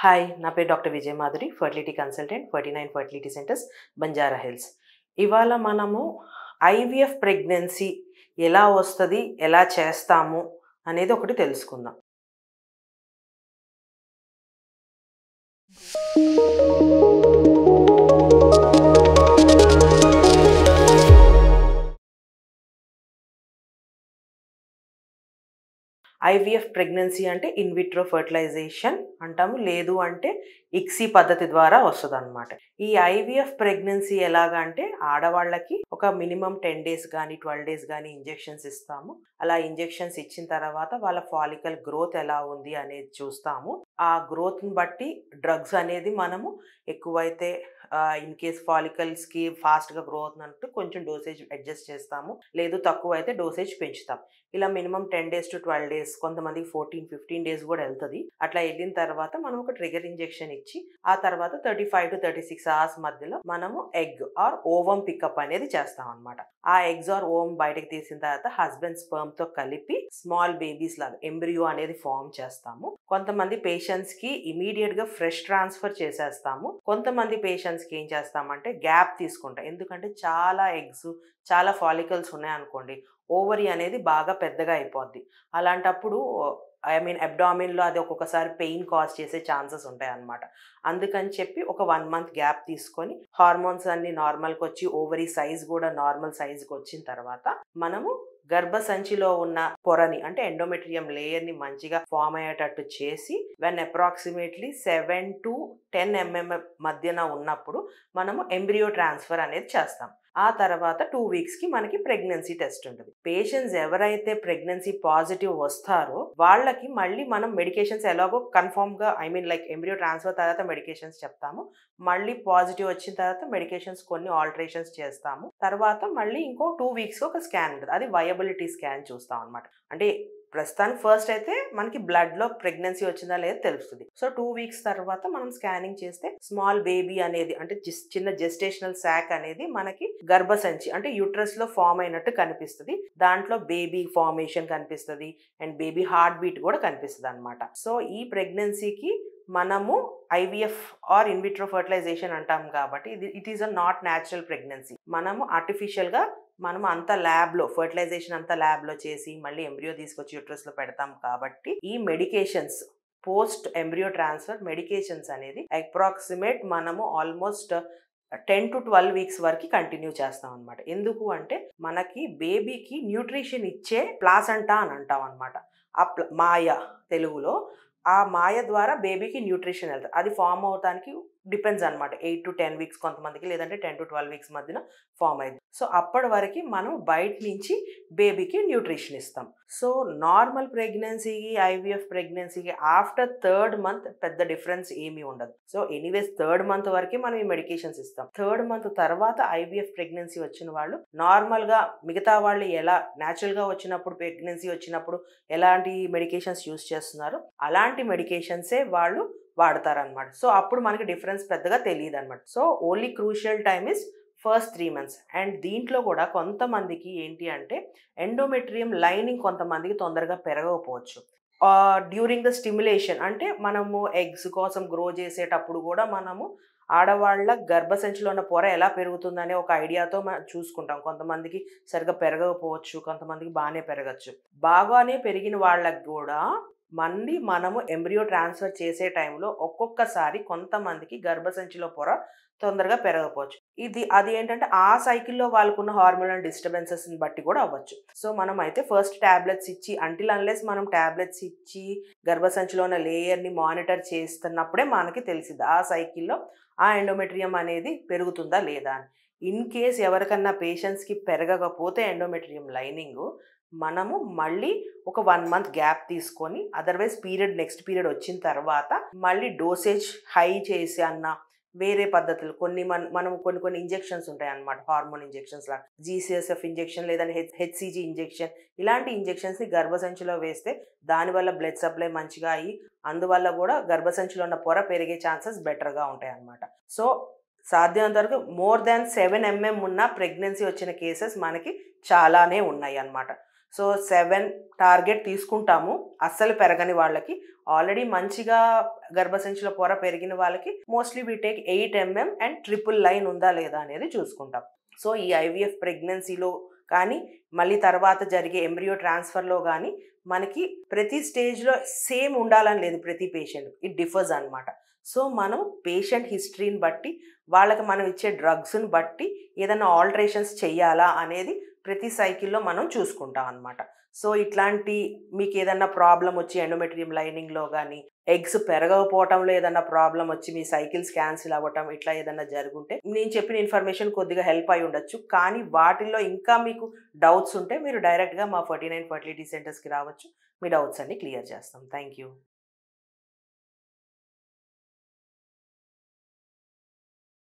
Hi, నా పేరు doctor Vijaya Madhuri, fertility consultant, 49 fertility centres, Banjara Hills. ఇవాళ మనము ఐవీఎఫ్ ప్రెగ్నెన్సీ ఎలా వస్తది, ఎలా చేస్తాము అనేది ఒకటి తెలుసుకుందాం. ఐవీఎఫ్ ప్రెగ్నెన్సీ అంటే ఇన్ విట్రో ఫర్టిలైజేషన్ అంటాము, లేదు అంటే ఇక్సీ పద్ధతి ద్వారా వస్తుందన్నమాట. ఈ ఐవీఎఫ్ ప్రెగ్నెన్సీ ఎలాగా అంటే ఆడవాళ్ళకి ఒక మినిమం 10 days కానీ 12 days కానీ ఇంజెక్షన్స్ ఇస్తాము. అలా ఇంజెక్షన్స్ ఇచ్చిన తర్వాత వాళ్ళ ఫాలికల్ గ్రోత్ ఎలా ఉంది అనేది చూస్తాము. ఆ గ్రోత్ని బట్టి డ్రగ్స్ అనేది మనము ఎక్కువైతే ఇన్ కేస్ ఫాలికల్స్కి ఫాస్ట్గా గ్రోత్ అన్నట్టు కొంచెం డోసేజ్ అడ్జస్ట్ చేస్తాము, లేదు తక్కువ అయితే డోసేజ్ పెంచుతాం. ఇలా మినిమం 10 days to 12 days, కొంతమందికి 14-15 days కూడా వెళ్తుంది. అట్లా వెళ్ళిన తర్వాత మనం ఒక ట్రిగర్ ఇంజెక్షన్ ఇచ్చి ఆ తర్వాత 35 to 36 hours మధ్యలో మనము ఎగ్ ఆర్ ఓవం పికప్ అనేది చేస్తాం అనమాట. ఆ ఎగ్స్ ఆర్ ఓవం బయటకు తీసిన తర్వాత హస్బెండ్ స్పర్మ్ తో కలిపి స్మాల్ బేబీస్ లాగా ఎంబ్రియో అనేది ఫామ్ చేస్తాము. కొంతమంది పేషెంట్స్ కి ఇమీడియట్ గా ఫ్రెష్ ట్రాన్స్ఫర్ చేసేస్తాము. కొంతమంది పేషెంట్స్ కి ఏం చేస్తామంటే గ్యాప్ తీసుకుంటాం. ఎందుకంటే చాలా ఎగ్స్, చాలా ఫాలికల్స్ ఉన్నాయనుకోండి, ఓవరీ అనేది బాగా పెద్దగా అయిపోద్ది. అలాంటప్పుడు అబ్డామిన్లో అది ఒక్కొక్కసారి పెయిన్ కాజ్ చేసే ఛాన్సెస్ ఉంటాయి అన్నమాట. అందుకని చెప్పి ఒక 1 month గ్యాప్ తీసుకొని హార్మోన్స్ అన్ని నార్మల్కి వచ్చి ఓవరీ సైజ్ కూడా నార్మల్ సైజ్కి వచ్చిన తర్వాత మనము గర్భసంచిలో ఉన్న పొరని అంటే ఎండోమెట్రియం లేయర్ని మంచిగా ఫామ్ అయ్యేటట్టు చేసి అప్రాక్సిమేట్లీ 7 to 10 mm మధ్యన ఉన్నప్పుడు మనము ఎంబ్రియో ట్రాన్స్ఫర్ అనేది చేస్తాం. ఆ తర్వాత 2 weeksకి మనకి ప్రెగ్నెన్సీ టెస్ట్ ఉంటుంది. పేషెంట్స్ ఎవరైతే ప్రెగ్నెన్సీ పాజిటివ్ వస్తారో వాళ్ళకి మళ్ళీ మనం మెడికేషన్స్ ఎలాగో కన్ఫర్మ్గా లైక్ ఎంబ్రియో ట్రాన్స్ఫర్ తర్వాత మెడికేషన్స్ చెప్తాము. మళ్ళీ పాజిటివ్ వచ్చిన తర్వాత మెడికేషన్స్ కొన్ని ఆల్టరేషన్స్ చేస్తాము. తర్వాత మళ్ళీ ఇంకో 2 weeksకి ఒక స్కాన్ ఉంటుంది. అది వయబిలిటీ స్కాన్ చూస్తాం అనమాట. అంటే ప్రస్తుతానికి ఫస్ట్ అయితే మనకి బ్లడ్లో ప్రెగ్నెన్సీ వచ్చిందా లేదా తెలుస్తుంది. సో 2 weeks తర్వాత మనం స్కానింగ్ చేస్తే స్మాల్ బేబీ అనేది అంటే చిన్న జెస్టేషనల్ శాక్ అనేది మనకి గర్భసంచి అంటే యూట్రస్ లో ఫామ్ అయినట్టు కనిపిస్తుంది. దాంట్లో బేబీ ఫార్మేషన్ కనిపిస్తుంది అండ్ బేబీ హార్ట్ బీట్ కూడా కనిపిస్తుంది అనమాట. సో ఈ ప్రెగ్నెన్సీకి మనము ఐవీఎఫ్ ఆర్ ఇన్విట్రో ఫర్టిలైజేషన్ అంటాం కాబట్టి it is a not natural pregnancy. మనము ఆర్టిఫిషియల్గా మనం అంతా ల్యాబ్లో ఫర్టిలైజేషన్ అంతా ల్యాబ్లో చేసి మళ్ళీ ఎంబ్రియో తీసుకొచ్చి యూట్రస్లో పెడతాం కాబట్టి ఈ medications post embryo transfer medications అనేది అప్రాక్సిమేట్ మనము ఆల్మోస్ట్ 10 to 12 weeks వరకు కంటిన్యూ చేస్తాం అనమాట. ఎందుకు అంటే మనకి బేబీకి న్యూట్రిషన్ ఇచ్చే ప్లాసెంటా అని అంటాం అనమాట. ఆ మాయ తెలుగులో ఆ మాయ ద్వారా బేబీకి న్యూట్రిషన్ వెళ్తుంది. అది ఫామ్ అవడానికి డిపెండ్స్ అనమాట. 8 to 10 weeks కొంతమందికి, లేదంటే 10 to 12 weeks మధ్యన ఫామ్ అయింది. సో అప్పటి వరకు మనం బయట నుంచి బేబీకి న్యూట్రిషన్ ఇస్తాం. సో నార్మల్ ప్రెగ్నెన్సీకి ఐవీఎఫ్ ప్రెగ్నెన్సీకి ఆఫ్టర్ 3rd month పెద్ద డిఫరెన్స్ ఏమీ ఉండదు. సో ఎనీవేస్ 3rd month వరకే మనం ఈ మెడికేషన్స్ ఇస్తాం. 3rd month తర్వాత ఐవీఎఫ్ ప్రెగ్నెన్సీ వచ్చిన వాళ్ళు నార్మల్గా మిగతా వాళ్ళు ఎలా న్యాచురల్గా వచ్చినప్పుడు ప్రెగ్నెన్సీ వచ్చినప్పుడు ఎలాంటి మెడికేషన్స్ యూజ్ చేస్తున్నారు అలాంటి మెడికేషన్సే వాళ్ళు వాడతారనమాట. సో అప్పుడు మనకి డిఫరెన్స్ పెద్దగా తెలియదు అనమాట. So only crucial time is first 3 months. And దీంట్లో కూడా కొంతమందికి ఏంటి అంటే ఎండోమెట్రియం లైనింగ్ కొంతమందికి తొందరగా పెరగకపోవచ్చు. డ్యూరింగ్ ద స్టిమ్యులేషన్ అంటే మనము ఎగ్స్ కోసం గ్రో చేసేటప్పుడు కూడా మనము ఆడవాళ్ళ గర్భసంచిలో ఉన్న పొర ఎలా పెరుగుతుందనే ఒక ఐడియాతో మనం చూసుకుంటాం. కొంతమందికి సరిగ్గా పెరగకపోవచ్చు, కొంతమందికి బాగానే పెరగచ్చు. బాగానే పెరిగిన వాళ్ళకి కూడా మళ్ళీ మనము ఎంబ్రియో ట్రాన్స్ఫర్ చేసే టైంలో ఒక్కొక్కసారి కొంతమందికి గర్భసంచిలో పొర తొందరగా పెరగకపోవచ్చు. అది ఏంటంటే ఆ సైకిల్లో వాళ్ళకున్న హార్మోనల్ డిస్టర్బెన్సెస్ని బట్టి కూడా అవ్వచ్చు. సో మనం అయితే ఫస్ట్ ట్యాబ్లెట్స్ ఇచ్చి అన్లెస్ మనం ట్యాబ్లెట్స్ ఇచ్చి గర్భసంచిలో ఉన్న లేయర్ని మానిటర్ చేస్తున్నప్పుడే మనకి తెలిసింది ఆ సైకిల్లో ఆ ఎండోమెట్రియం అనేది పెరుగుతుందా లేదా అని. ఇన్ కేస్ ఎవరికన్నా పేషెంట్స్కి పెరగకపోతే ఎండోమెట్రియం లైనింగ్ మనము మళ్ళీ ఒక 1 month గ్యాప్ తీసుకొని అదర్వైజ్ నెక్స్ట్ పీరియడ్ వచ్చిన తర్వాత మళ్ళీ డోసేజ్ హై చేసి అన్న వేరే పద్ధతులు మనం కొన్ని ఇంజెక్షన్స్ ఉంటాయి అన్నమాట. హార్మోన్ ఇంజెక్షన్స్ లాగా జీసీఎస్ఎఫ్ ఇంజెక్షన్ లేదంటే హెచ్సిజీ ఇంజెక్షన్, ఇలాంటి ఇంజెక్షన్స్ని గర్భసంచిలో వేస్తే దానివల్ల బ్లడ్ సప్లై మంచిగా అయ్యి అందువల్ల కూడా గర్భసంచిలో ఉన్న పొర పెరిగే ఛాన్సెస్ బెటర్గా ఉంటాయి అన్నమాట. సో సాధ్యమైనంత వరకు more than 7 mm ఉన్న ప్రెగ్నెన్సీ వచ్చిన కేసెస్ మనకి చాలానే ఉన్నాయి అన్నమాట. సో 7 టార్గెట్ తీసుకుంటాము అస్సలు పెరగని వాళ్ళకి. ఆల్రెడీ మంచిగా గర్భసంచిలో పొర పెరిగిన వాళ్ళకి mostly we take 8 mm and triple line ఉందా లేదా అనేది చూసుకుంటాం. సో ఈ ఐవీఎఫ్ ప్రెగ్నెన్సీలో కానీ మళ్ళీ తర్వాత జరిగే ఎంబ్రియో ట్రాన్స్ఫర్లో కానీ మనకి ప్రతి స్టేజ్లో సేమ్ ఉండాలని లేదు, ప్రతి పేషెంట్ ఇట్ డిఫర్స్ అనమాట. సో మనం పేషెంట్ హిస్టరీని బట్టి వాళ్ళకి మనం ఇచ్చే డ్రగ్స్ని బట్టి ఏదైనా ఆల్టరేషన్స్ చెయ్యాలా అనేది ప్రతి సైకిల్లో మనం చూసుకుంటాం అనమాట. సో ఇట్లాంటి మీకు ఏదన్నా ప్రాబ్లం వచ్చి ఎండోమెట్రియం లైనింగ్లో కానీ ఎగ్స్ పెరగకపోవటంలో ఏదన్నా ప్రాబ్లం వచ్చి మీ సైకిల్స్ క్యాన్సిల్ అవ్వటం ఇట్లా ఏదన్నా జరుగుంటే నేను చెప్పిన ఇన్ఫర్మేషన్ కొద్దిగా హెల్ప్ అయి ఉండొచ్చు. కానీ వాటిల్లో ఇంకా మీకు డౌట్స్ ఉంటే మీరు డైరెక్ట్గా మా 49 ఫర్టిలిటీ సెంటర్స్కి రావచ్చు. మీ డౌట్స్ అన్ని క్లియర్ చేస్తాం. Thank you.